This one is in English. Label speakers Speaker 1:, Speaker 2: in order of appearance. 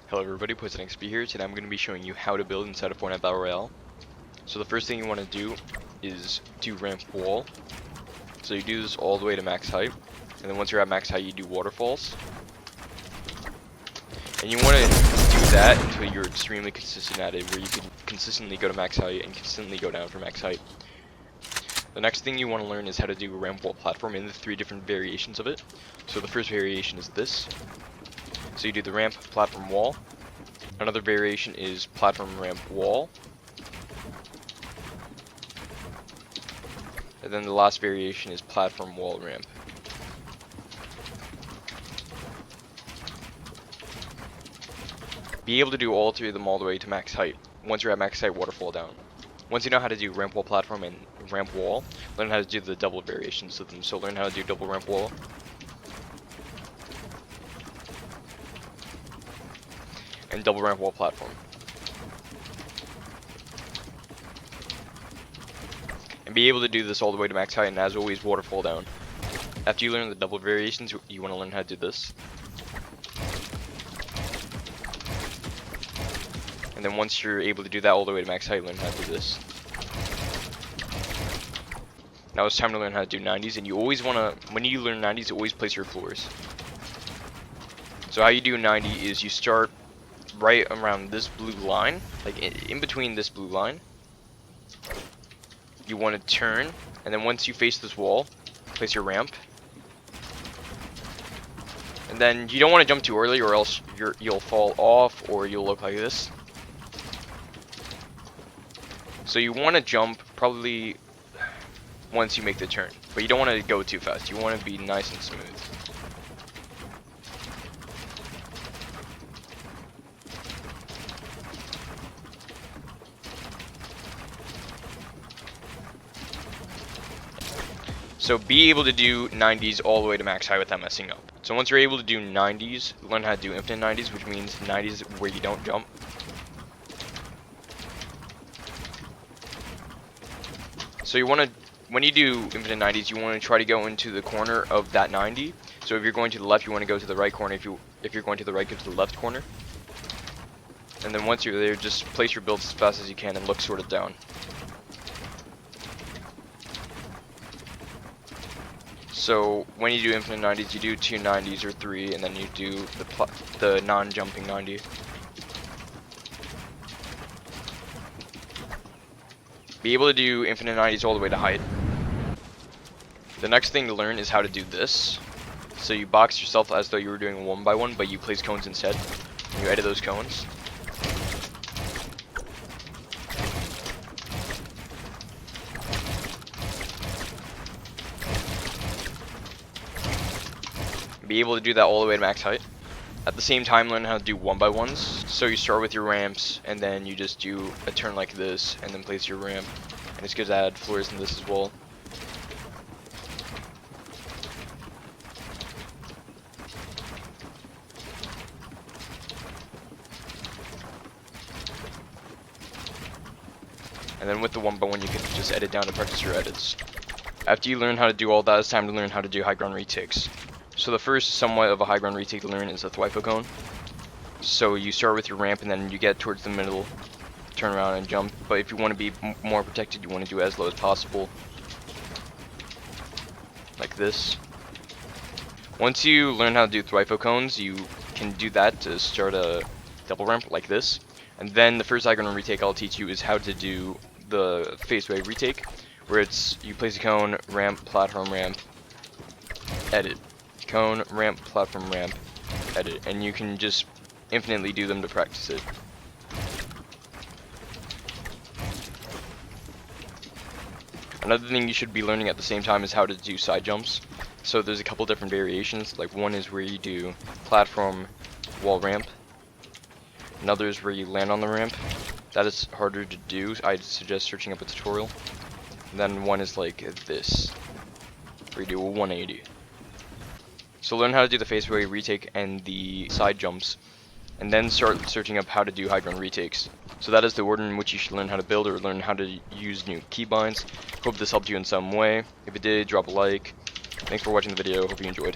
Speaker 1: Hello everybody, PoisonXP here. Today I'm going to be showing you how to build inside of Fortnite Battle Royale. So the first thing you want to do is do ramp wall. So you do this all the way to max height, and then once you're at max height you do waterfalls. And you want to do that until you're extremely consistent at it, where you can consistently go to max height and consistently go down for max height. The next thing you want to learn is how to do a ramp wall platform in the 3 different variations of it. So the first variation is this. So you do the ramp, platform, wall. Another variation is platform, ramp, wall. And then the last variation is platform, wall, ramp. Be able to do all 3 of them all the way to max height. Once you're at max height, waterfall down. Once you know how to do ramp, wall, platform, and ramp, wall, learn how to do the double variations of them. So learn how to do double ramp, wall. And double ramp wall platform. And be able to do this all the way to max height, and as always, waterfall down. After you learn the double variations, you want to learn how to do this. And then once you're able to do that all the way to max height, learn how to do this. Now it's time to learn how to do 90s, and you always want to, when you learn 90s, always place your floors. So how you do 90 is you start right around this blue line, like in between this blue line. You want to turn, and then once you face this wall, place your ramp. And then you don't want to jump too early, or else you'll fall off, or you'll look like this. So you want to jump probably once you make the turn, but you don't want to go too fast. You want to be nice and smooth. So be able to do 90s all the way to max height without messing up. So once you're able to do 90s, learn how to do infinite 90s, which means 90s where you don't jump. So you want to, when you do infinite 90s, you want to try to go into the corner of that 90. So if you're going to the left, you want to go to the right corner. If you're going to the right, go to the left corner. And then once you're there, just place your builds as fast as you can and look sort of down. So when you do infinite 90s, you do 2 90s or 3, and then you do the non-jumping 90. Be able to do infinite 90s all the way to height. The next thing to learn is how to do this. So you box yourself as though you were doing 1 by 1, but you place cones instead. And you edit those cones. Be able to do that all the way to max height. At the same time, learn how to do 1 by 1s. So you start with your ramps, and then you just do a turn like this, and then place your ramp. And it's good to add floors in this as well. And then with the 1 by 1, you can just edit down to practice your edits. After you learn how to do all that, it's time to learn how to do high ground retakes. So the first somewhat of a high ground retake to learn is a Thwifo cone. So you start with your ramp, and then you get towards the middle, turn around and jump. But if you want to be more protected, you want to do as low as possible, like this. Once you learn how to do Thwifo cones, you can do that to start a double ramp like this. And then the first high ground retake I'll teach you is how to do the faceway retake, where it's you place a cone, ramp, platform, ramp, edit. Cone, ramp, platform, ramp, edit. And you can just infinitely do them to practice it. Another thing you should be learning at the same time is how to do side jumps. So there's a couple different variations. Like one is where you do platform, wall, ramp. Another is where you land on the ramp. That is harder to do. I'd suggest searching up a tutorial. And then one is like this, where you do a 180. So learn how to do the faceway retake and the side jumps, and then start searching up how to do high ground retakes. So that is the order in which you should learn how to build or learn how to use new keybinds. Hope this helped you in some way. If it did, drop a like. Thanks for watching the video. Hope you enjoyed.